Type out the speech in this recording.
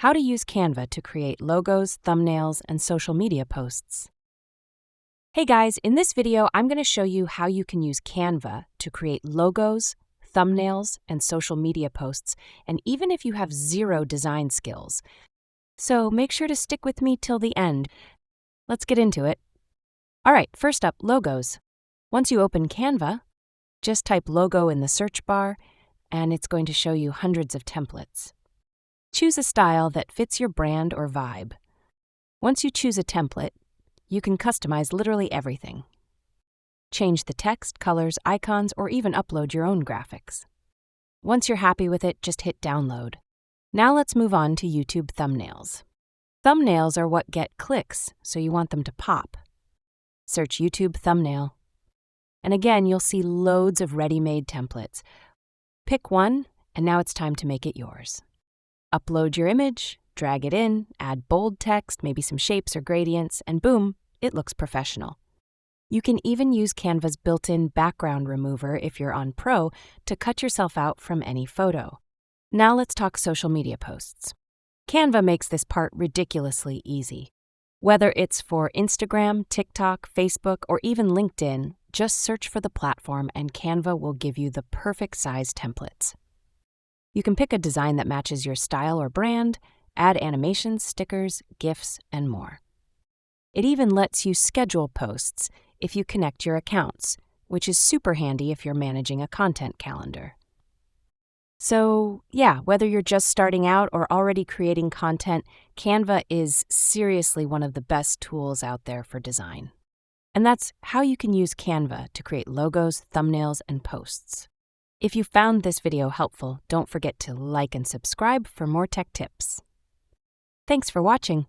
How to use Canva to create logos, thumbnails, and social media posts. Hey guys, in this video, I'm going to show you how you can use Canva to create logos, thumbnails, and social media posts, and even if you have zero design skills. So make sure to stick with me till the end. Let's get into it. All right, first up, logos. Once you open Canva, just type logo in the search bar, and it's going to show you hundreds of templates. Choose a style that fits your brand or vibe. Once you choose a template, you can customize literally everything. Change the text, colors, icons, or even upload your own graphics. Once you're happy with it, just hit download. Now let's move on to YouTube thumbnails. Thumbnails are what get clicks, so you want them to pop. Search YouTube thumbnail. And again, you'll see loads of ready-made templates. Pick one, and now it's time to make it yours. Upload your image, drag it in, add bold text, maybe some shapes or gradients, and boom, it looks professional. You can even use Canva's built-in background remover if you're on Pro to cut yourself out from any photo. Now let's talk social media posts. Canva makes this part ridiculously easy. Whether it's for Instagram, TikTok, Facebook, or even LinkedIn, just search for the platform and Canva will give you the perfect size templates. You can pick a design that matches your style or brand, add animations, stickers, GIFs, and more. It even lets you schedule posts if you connect your accounts, which is super handy if you're managing a content calendar. So, yeah, whether you're just starting out or already creating content, Canva is seriously one of the best tools out there for design. And that's how you can use Canva to create logos, thumbnails, and posts. If you found this video helpful, don't forget to like and subscribe for more tech tips. Thanks for watching.